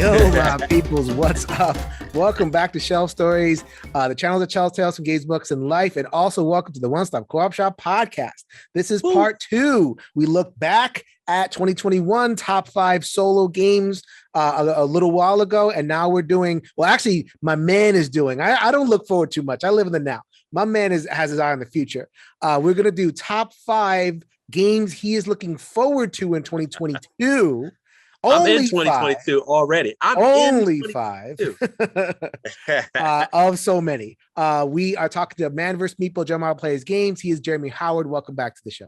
Yo, my peoples, what's up? Welcome back to Shelf Stories, the channel that tells tales from games, books, and life, and also welcome to the One Stop Co-op Shop podcast. This is part 2. We look back at 2021 top 5 solo games a little while ago, and now we're doing, well, actually, my man is doing, I don't look forward too much. I live in the now. My man has his eye on the future. We're going to do top 5 games he is looking forward to in 2022. I'm in 2022 already. I'm only in 5 of so many. We are talking to Man vs. Meeple, Jambalaya Plays Games. He is Jeremy Howard. Welcome back to the show.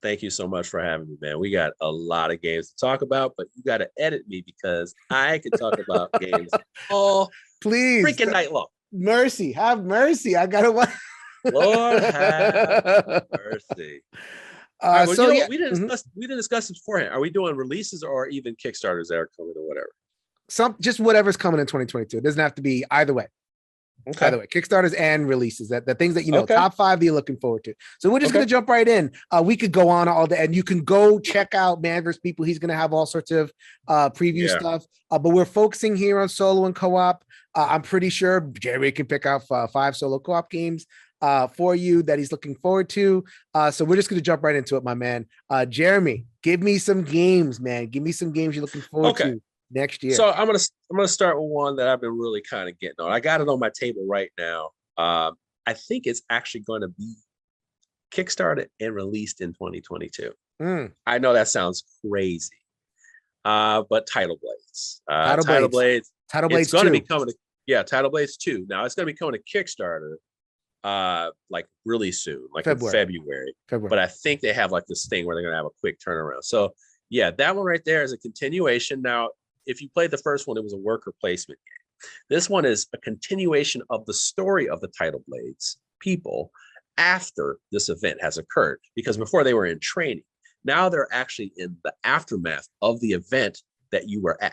Thank you so much for having me, man. We got a lot of games to talk about, but you got to edit me because I can talk about games all freaking night long. Mercy, have mercy. I gotta watch. Lord have mercy. Right, well, we didn't discuss this beforehand. Are we doing releases or even Kickstarters that are coming or whatever? Just whatever's coming in 2022. It doesn't have to be either way. Okay. Either way, Kickstarters and releases. That the things that you know, top 5 that you're looking forward to. So we're just gonna jump right in. We could go on all day, and you can go check out Man vs. Meeple. He's gonna have all sorts of preview stuff. But we're focusing here on solo and co-op. I'm pretty sure Jeremy can pick out 5 solo co-op games for you that he's looking forward to. So we're just going to jump right into it, my man. Jeremy, give me some games, man. Give me some games you're looking forward to next year. So I'm gonna start with one that I've been really kind of getting on. I got it on my table right now. I think it's actually going to be kickstarted and released in 2022. I know that sounds crazy, but Tidal Blades. Tidal Blades. Tidal Blades. It's going to be coming to Tidal Blades 2. Now it's going to be coming to Kickstarter. Like really soon, like February. But I think they have like this thing where they're gonna have a quick turnaround. So yeah, that one right there is a continuation. Now, if you played the first one, it was a worker placement game. This one is a continuation of the story of the Tidal Blades people after this event has occurred, because before they were in training. Now they're actually in the aftermath of the event that you were at.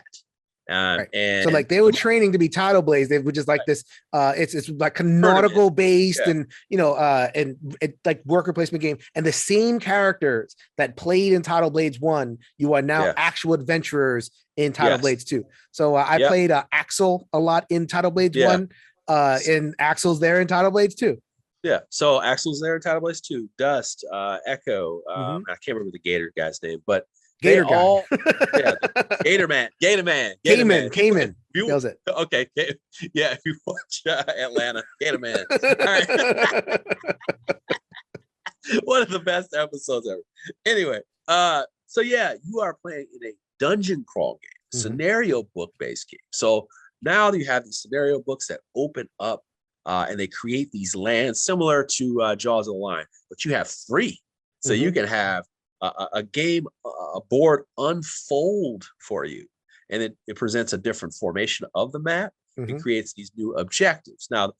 Right. And so like they were training to be Tidal Blades. They were just like this it's like nautical based and and it like worker placement game, and the same characters that played in Tidal Blades 1, you are now actual adventurers in Tidal Blades 2. So I played Axel a lot in Tidal Blades 1 and Axel's there in Tidal Blades 2. Yeah, so Axel's there in Tidal Blades 2. Dust, Echo, I can't remember the Gator guy's name, but Gator guy. Gator Man. Cayman. Does it? Okay. Yeah, if you watch Atlanta, Gator Man. All right. One of the best episodes ever. Anyway, so yeah, you are playing in a dungeon crawl game, scenario book based game. So now you have these scenario books that open up and they create these lands similar to Jaws of the Lion, but you have 3. So you can have a game, a board unfold for you, and it presents a different formation of the map. It creates these new objectives. Now,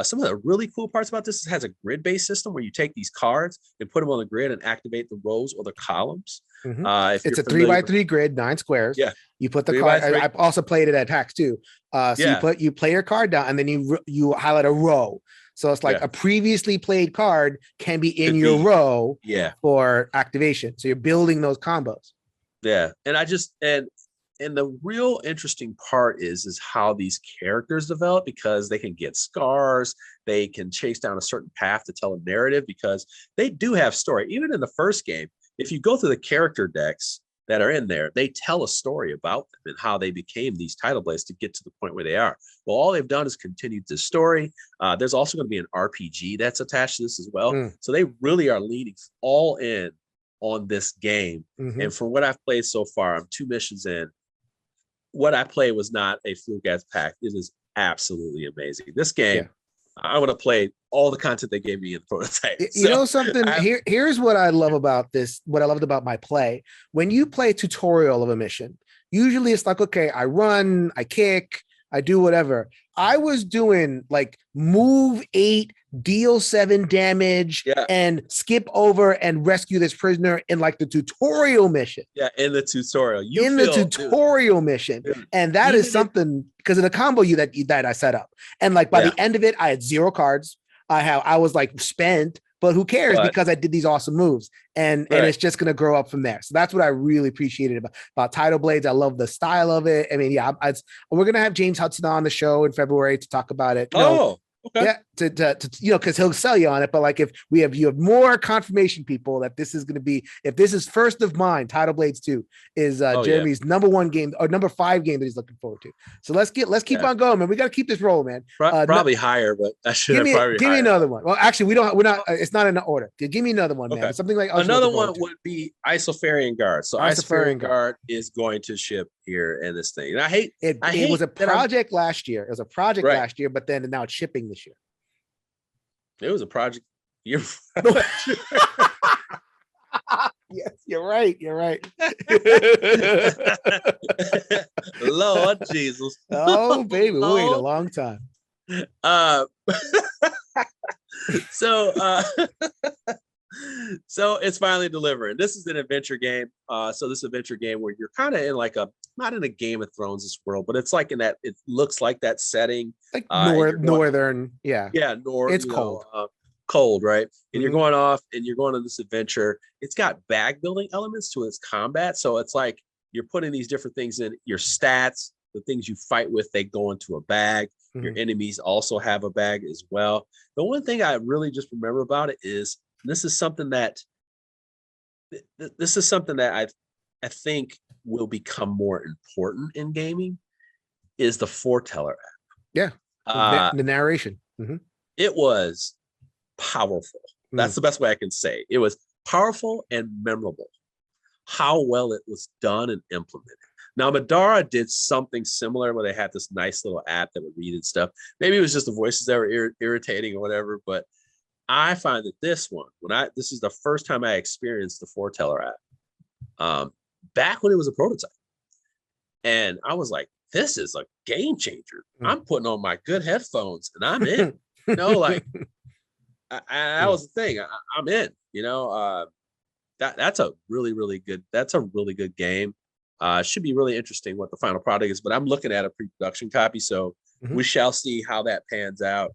some of the really cool parts about this, it has a grid-based system where you take these cards and put them on the grid and activate the rows or the columns. It's a 3x3 grid, 9 squares. Yeah, you put the card. I also played it at PAX too. You play your card down, and then you highlight a row. So it's like a previously played card can be in your row for activation. So you're building those combos. Yeah. And and the real interesting part is how these characters develop, because they can get scars. They can chase down a certain path to tell a narrative, because they do have story. Even in the first game, if you go through the character decks that are in there, they tell a story about them and how they became these Tidal Blades to get to the point where they are. Well, all they've done is continued the story. There's also going to be an RPG that's attached to this as well. So they really are leaning all in on this game. And from what I've played so far, I'm 2 missions in. What I played was not a fluke as packed. It is absolutely amazing. This game, I want to play all the content they gave me in the prototype. You know something? Here's what I love about this. What I loved about my play. When you play a tutorial of a mission, usually it's like, okay, I run, I kick, I do whatever. I was doing like move 8, deal 7 damage, and skip over and rescue this prisoner in like the tutorial mission. Yeah, in the tutorial. Mission. And that is something because of the combo that I set up. And like by the end of it, I had 0 cards. I was like spent, but who cares because I did these awesome moves, and it's just going to grow up from there. So that's what I really appreciated about Tidal Blades. I love the style of it. I mean, yeah, we're going to have James Hudson on the show in February to talk about it. Okay. Yeah, to because he'll sell you on it. But like, if you have more confirmation, people, that this is going to be, if this is first of mine, Tidal Blades 2 is Jeremy's number 1 game or number 5 game that he's looking forward to. So let's keep on going, man. We got to keep this rolling, man. Probably higher, but I should give me another one. Well, actually, we're not. It's not in order. Give me another one, man. Something like another one would be Isofarian Guard. So Isofarian Guard is going to ship here in this thing. And I hate it. It was a project last year. It was a project last year, but then now it's shipping this year. It was a project. Yes, you're right. Lord Jesus. Oh, baby, we waited a long time. So it's finally delivering. This is an adventure game. So this adventure game where you're kind of in like not in a Game of Thrones world, but it's like in that, it looks like that setting. Like northern, yeah. Yeah, it's cold. Cold, right? And you're going off and you're going on this adventure. It's got bag building elements to its combat. So it's like you're putting these different things in your stats, the things you fight with, they go into a bag. Your enemies also have a bag as well. The one thing I really just remember about it is this is something that I think will become more important in gaming is the foreteller app. Yeah, the narration. It was powerful. That's the best way I can say. It was powerful and memorable. How well it was done and implemented. Now, Madara did something similar where they had this nice little app that would read and stuff. Maybe it was just the voices that were irritating or whatever, but I find that this one, this is the first time I experienced the foreteller app, back when it was a prototype. And I was like, this is a game changer. I'm putting on my good headphones and I'm in. That was the thing. I'm in. That's a really good game. Should be really interesting what the final product is, but I'm looking at a pre-production copy, so we shall see how that pans out.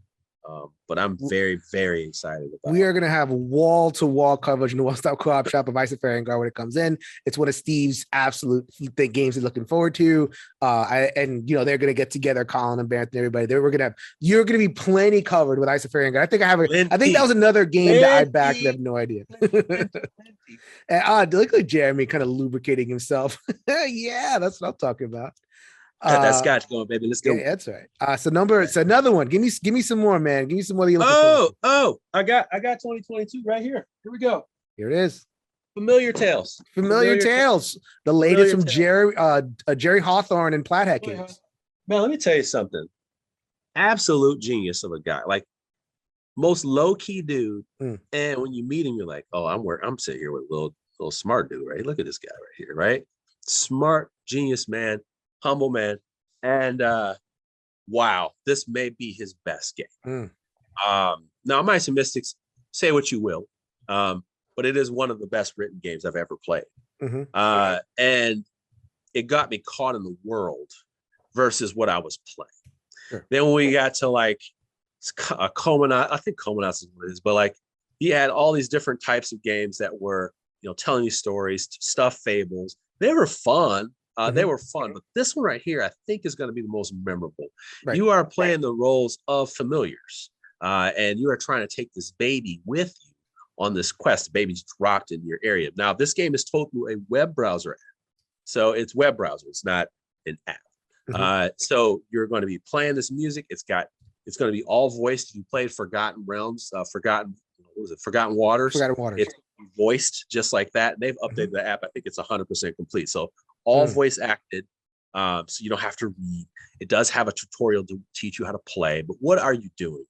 But I'm very, very excited about it. We are going to have wall-to-wall coverage in the One Stop Co-op Shop of Isofarian Guard when it comes in. It's one of Steve's absolute games he's looking forward to. They're going to get together, Colin and Barrett and everybody. You're going to be plenty covered with Isofarian Guard. I think that was another game that I backed. I have no idea. And look at Jeremy kind of lubricating himself. Yeah, that's what I'm talking about. Got that scotch going, baby. Let's go. Yeah, that's right. So another one. Give me some more, man. Give me some more. I got 2022 right here. Here we go. Here it is. Familiar Tales. Familiar Tales. The latest from Jerry Hawthorne and Plathead Games. Man, let me tell you something. Absolute genius of a guy. Like most low-key dude. And when you meet him, you're like, oh, I'm sitting here with a little smart dude, right? Look at this guy right here, right? Smart, genius man. Humble man, and wow, this may be his best game. Now, Mice and Mystics, say what you will, but it is one of the best written games I've ever played. And it got me caught in the world versus what I was playing. Sure. Then when we got to like Comanut, I think Comanut is what it is, but like he had all these different types of games that were, telling you stories, stuff, fables. They were fun. They were fun, but this one right here, I think, is going to be the most memorable. Right. You are playing the roles of familiars, and you are trying to take this baby with you on this quest. The baby's dropped in your area. Now, this game is told through a web browser app, so it's web browser. It's not an app. So you're going to be playing this music. It's going to be all voiced. You played Forgotten Realms, Forgotten Waters. Forgotten Waters. It's voiced just like that. They've updated the app. I think it's 100% complete. So all voice acted, so you don't have to read. It does have a tutorial to teach you how to play, but what are you doing?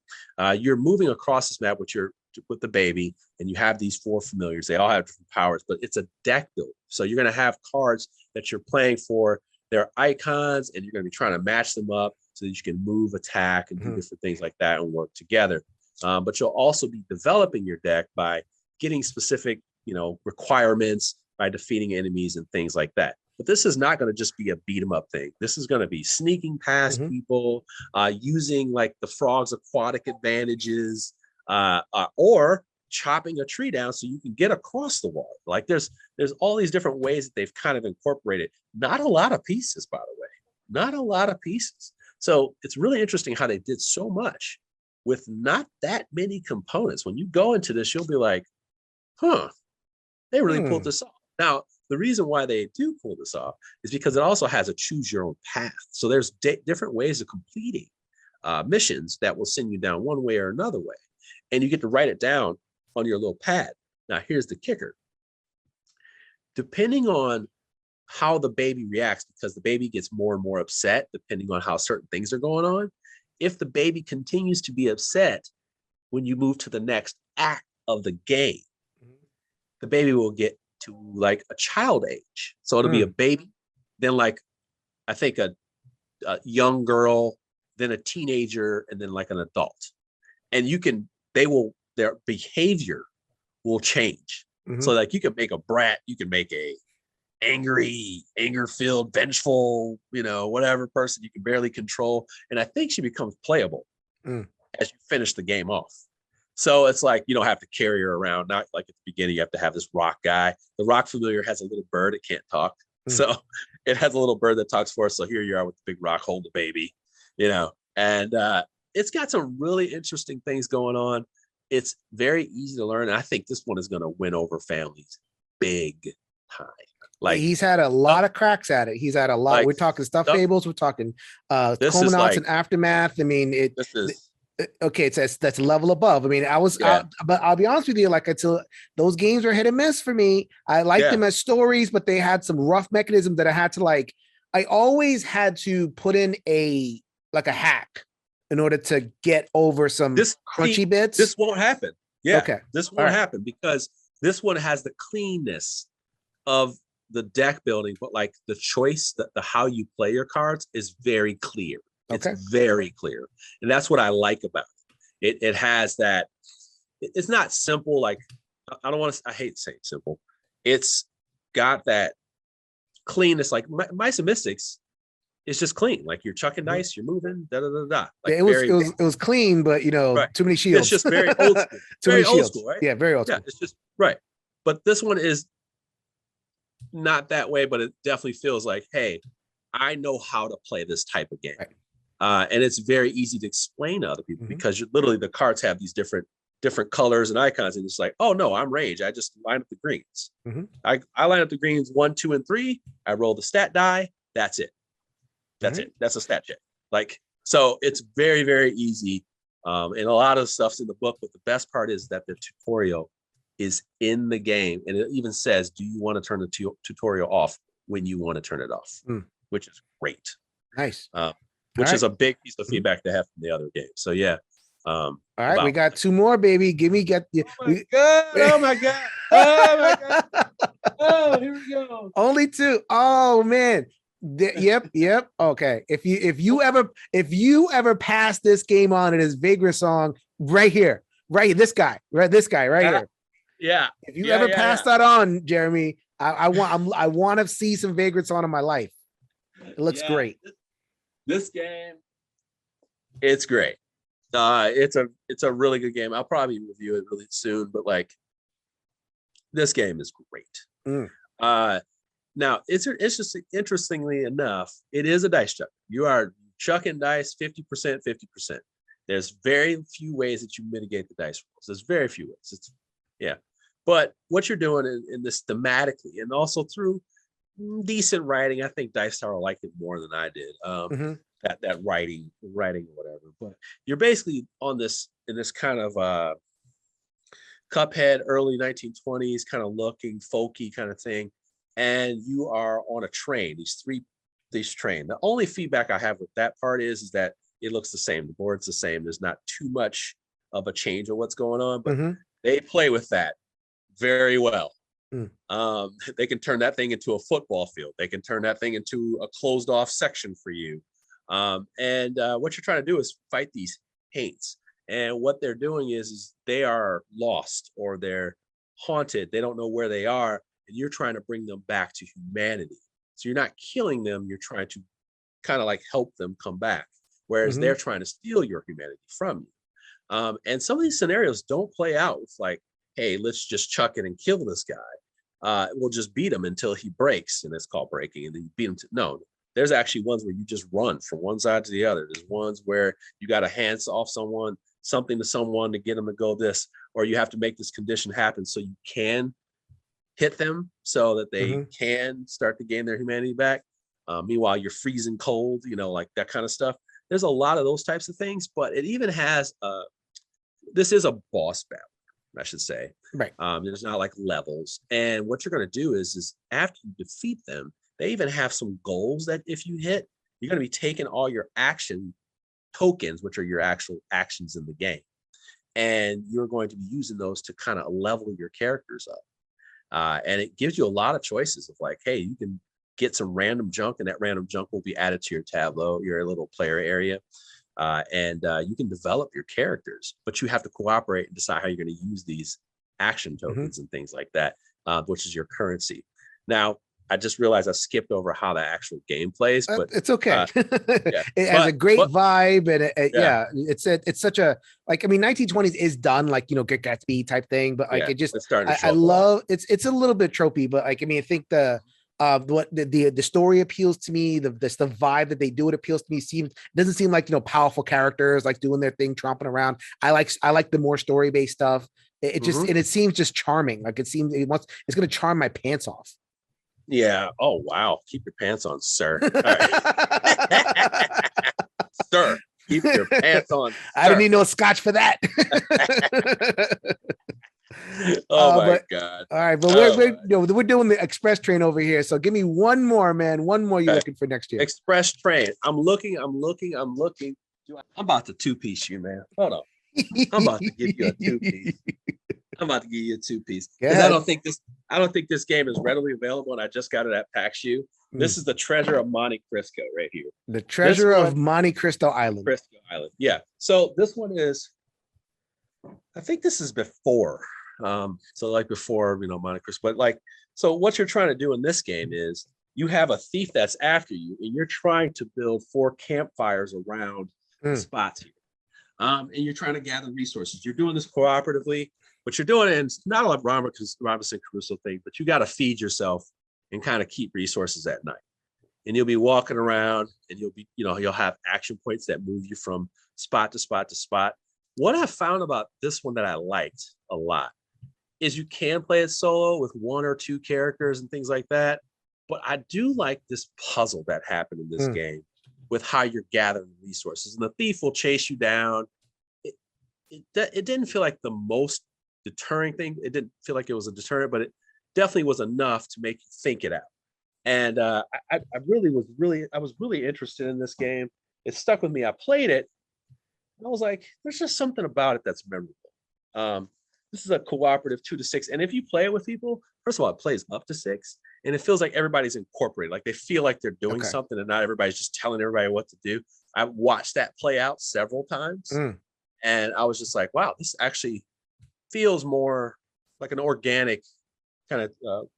You're moving across this map with the baby, and you have these 4 familiars. They all have different powers, but it's a deck build. So you're going to have cards that you're playing for their icons, and you're going to be trying to match them up so that you can move, attack, and do different things like that and work together. But you'll also be developing your deck by getting specific, requirements, by defeating enemies and things like that. But this is not going to just be a beat 'em up thing. This is going to be sneaking past people, using like the frog's aquatic advantages, or chopping a tree down so you can get across the wall. Like there's all these different ways that they've kind of incorporated. Not a lot of pieces, by the way, not a lot of pieces. So it's really interesting how they did so much with not that many components. When you go into this, you'll be like, huh, they really pulled this off. Now, the reason why they do pull this off is because it also has a choose your own path. So there's different ways of completing missions that will send you down one way or another way. And you get to write it down on your little pad. Now, here's the kicker. Depending on how the baby reacts, because the baby gets more and more upset depending on how certain things are going on. If the baby continues to be upset when you move to the next act of the game, the baby will get to like a child age. So it'll be a baby, then like, I think a young girl, then a teenager, and then like an adult. And their behavior will change. So like you can make a brat, you can make a angry, anger-filled, vengeful, whatever person you can barely control. And I think she becomes playable as you finish the game off. So it's like, you don't have to carry her around. Not like at the beginning, you have to have this rock guy. The rock familiar has a little bird. It can't talk. So it has a little bird that talks for us. So here you are with the big rock holding the baby, and it's got some really interesting things going on. It's very easy to learn. And I think this one is going to win over families big time. Like he's had a lot of cracks at it. He's had a lot. Like, we're talking stuff fables. We're talking Comanauts and Aftermath. I mean, okay, that's a level above. I mean, but I'll be honest with you, like until those games are hit and miss for me. I liked them as stories, but they had some rough mechanisms that I had to I always had to put in a hack in order to get over some crunchy bits. This won't happen. Yeah. Okay. This won't happen because this one has the cleanness of the deck building, but like the choice, the how you play your cards is very clear. It's very clear. And that's what I like about it. It has that, it's not simple. Like, I hate saying simple. It's got that cleanness, like Mice and Mystics. It's just clean. Like you're chucking dice, you're moving, da da da da. Like it was clean, but too many shields. It's just very old school. Very old school, right? Yeah, very old school. Yeah, it's just right. But this one is not that way, but it definitely feels like, hey, I know how to play this type of game. Right. And it's very easy to explain to other people because literally the cards have these different colors and icons, and it's like, oh no, I'm range. I just line up the greens. I line up the greens 1, 2, and 3. I roll the stat die. That's it. That's it. That's a stat check. Like, so it's very, very easy. And a lot of stuff's in the book, but the best part is that the tutorial is in the game. And it even says, do you want to turn the tutorial off when you want to turn it off? Which is great. Nice. Which is a big piece of feedback to have from the other game. So yeah. All right, we got 2 more, baby. Oh my god. Oh my god. Oh, here we go. Only 2. Oh man. Yep. Okay. If you ever pass this game on, it is Vagrantsong right here. This guy right here. Yeah. If you ever pass that on, Jeremy, I want to see some Vagrantsong in my life. It looks great. This game, it's great. It's a really good game. I'll probably review it really soon, but like this game is great. Now, it's just interestingly enough, it is a dice chuck. You are chucking dice 50%, 50%. There's very few ways that you mitigate the dice rolls. There's very few ways. But what you're doing in this thematically, and also through decent writing, I think Dice Tower liked it more than I did. That writing or whatever. But you're basically in this kind of Cuphead, early 1920s kind of looking, folky kind of thing. And you are on a train, these train. The only feedback I have with that part is that it looks the same. The board's the same. There's not too much of a change of what's going on, but they play with that very well. They can turn that thing into a football field. They can turn that thing into a closed off section for you. And what you're trying to do is fight these haints. And what they're doing is they are lost or they're haunted. They don't know where they are. And you're trying to bring them back to humanity. So you're not killing them. You're trying to kind of like help them come back. Whereas they're trying to steal your humanity from you. And some of these scenarios don't play out with like, hey, let's just chuck it and kill this guy. We'll just beat him until he breaks, and it's called breaking, and then you beat him. No, there's actually ones where you just run from one side to the other. There's ones where you got to hands off something to someone to get them to go this, or you have to make this condition happen so you can hit them so that they can start to gain their humanity back. Meanwhile, you're freezing cold, like that kind of stuff. There's a lot of those types of things, but it even has this is a boss battle, I should say. Right. There's not like levels. And what you're going to do is after you defeat them, they even have some goals that if you hit, you're going to be taking all your action tokens, which are your actual actions in the game. And you're going to be using those to kind of level your characters up. And it gives you a lot of choices of like, hey, you can get some random junk, and that random junk will be added to your tableau, your little player area. And you can develop your characters, but you have to cooperate and decide how you're going to use these action tokens and things like that, which is your currency. Now, I just realized I skipped over how the actual game plays, but it's okay. It has a great vibe, and it's such a, like, I mean, 1920s is done like, Good Gatsby type thing, but like it just, I love it's a little bit tropey, but like, I mean, I think the story appeals to me. The vibe that they do, it appeals to me. Doesn't seem like, powerful characters like doing their thing, tromping around. I like the more story based stuff. It just, and it seems just charming. Like it's going to charm my pants off. Yeah. Oh, wow. Keep your pants on, sir. All right. Sir, keep your pants on. Sir. I don't need no scotch for that. My God. All right. But we're doing the express train over here. So give me one more, man. One more you're looking for next year. Express train. I'm looking. I'm about to two-piece you, man. Hold on. I'm about to give you a two-piece. Because I don't think this game is readily available, and I just got it at PAX-U. This is the Treasure of Monte Cristo right here. The Treasure of Monte Cristo Island. Cristo Island. Yeah. So this one is, I think this is before. So like before, Monte Cristo. But like, so what you're trying to do in this game is you have a thief that's after you, and you're trying to build 4 campfires around the spots here. And you're trying to gather resources. You're doing this cooperatively, but you're doing it, and it's not like Robinson Crusoe thing, but you got to feed yourself and kind of keep resources at night. And you'll be walking around, and you'll have action points that move you from spot to spot to spot. What I found about this one that I liked a lot is you can play it solo with 1 or 2 characters and things like that. But I do like this puzzle that happened in this game with how you're gathering resources. And the thief will chase you down. It didn't feel like the most deterring thing. It didn't feel like it was a deterrent, but it definitely was enough to make you think it out. And I was really interested in this game. It stuck with me. I played it, and I was like, there's just something about it that's memorable. This is a cooperative 2 to 6. And if you play it with people, first of all, it plays up to 6. And it feels like everybody's incorporated. Like they feel like they're doing something, and not everybody's just telling everybody what to do. I watched that play out several times. And I was just like, wow, this actually feels more like an organic kind of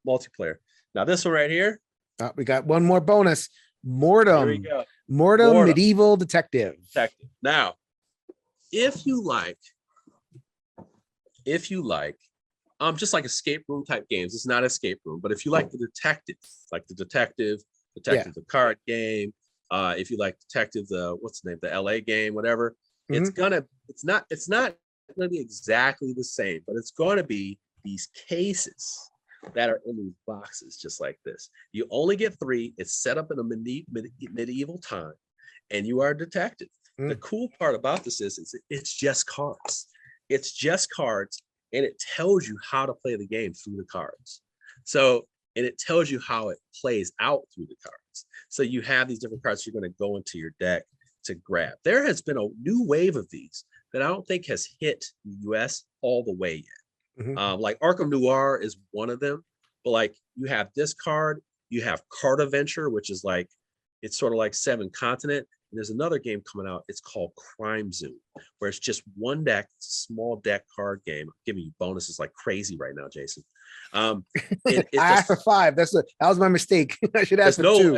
multiplayer. Now this one right here. We got one more bonus. Mortem. There we go. Mortem Medieval Detective. Now, if you like just like escape room type games, it's not escape room, but if you like the detective, the card game, if you like detective, what's the name, the LA game, whatever, it's not gonna be exactly the same, but it's gonna be these cases that are in these boxes just like this. You only get 3. It's set up in a medieval time, and you are a detective. The cool part about this is it's just cards. It's just cards, and it tells you how to play the game through the cards. So, and it tells you how it plays out through the cards. So you have these different cards you're going to go into your deck to grab. There has been a new wave of these that I don't think has hit the US all the way yet. Like Arkham Noir is one of them, but like you have this card, you have Card Adventure, which is like, it's sort of like 7 Continent. And there's another game coming out. It's called Crime Zoo, where it's just one deck, small deck card game. I'm giving you bonuses like crazy right now, Jason. I asked for 5. That was my mistake. I should ask for 2.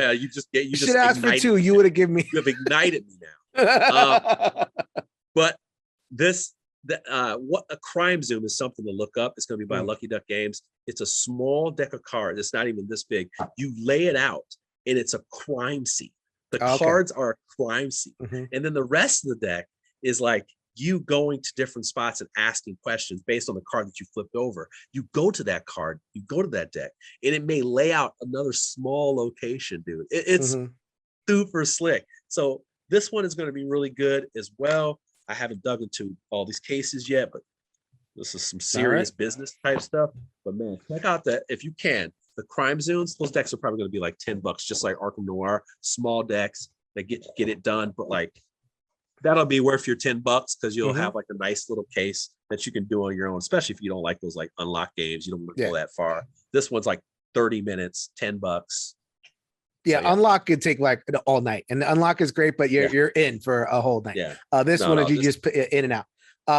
You should ask for 2. You would have given me. You have ignited me now. But this what a crime zoom is something to look up. It's going to be by Lucky Duck Games. It's a small deck of cards. It's not even this big. You lay it out, and it's a crime scene. The cards are a crime scene, and then the rest of the deck is like you going to different spots and asking questions based on the card that you flipped over. You go to that card, you go to that deck, and it may lay out another small location, dude. It's super slick. So this one is going to be really good as well. I haven't dug into all these cases yet, but this is some serious business type stuff. But man, check out that if you can. The crime zones, those decks are probably going to be like $10, just like Arkham Noir. Small decks that get it done, but like that'll be worth your $10 because you'll have like a nice little case that you can do on your own, especially if you don't like those like unlock games. You don't want to go that far. This one's like 30 minutes, $10. Yeah, so, unlock could take like all night, and the unlock is great, but you're in for a whole night. This one you just put in and out.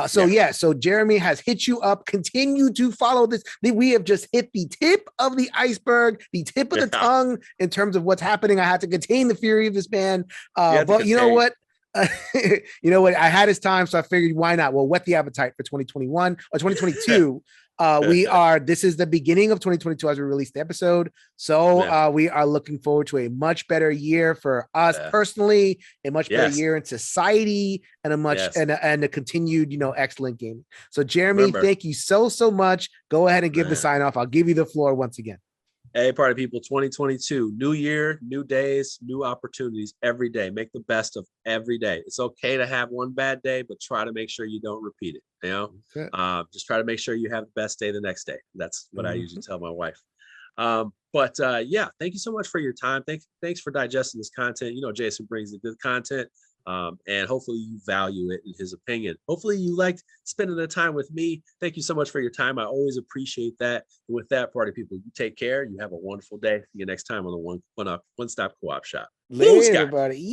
So Jeremy has hit you up. Continue to follow this. We have just hit the tip of the iceberg, the tip of the tongue in terms of what's happening. I had to contain the fury of this man. But you know what? You know what? I had his time, so I figured why not? Well, whet the appetite for 2021 or 2022. This is the beginning of 2022 as we release the episode. So we are looking forward to a much better year for us personally, a much better year in society, and and a continued, excellent gaming. So Jeremy, thank you so much. Go ahead and give the sign off. I'll give you the floor once again. Hey, party people, 2022, new year, new days, new opportunities every day. Make the best of every day. It's okay to have one bad day, but try to make sure you don't repeat it. Just try to make sure you have the best day the next day. That's what I usually tell my wife. Thank you so much for your time. Thanks for digesting this content. Jason brings the good content. And hopefully you value it in his opinion. Hopefully you liked spending the time with me. Thank you so much for your time. I always appreciate that. And with that, party people, you take care. You have a wonderful day. See you next time on the One Stop Co-op Shop. Later, everybody. Yeah.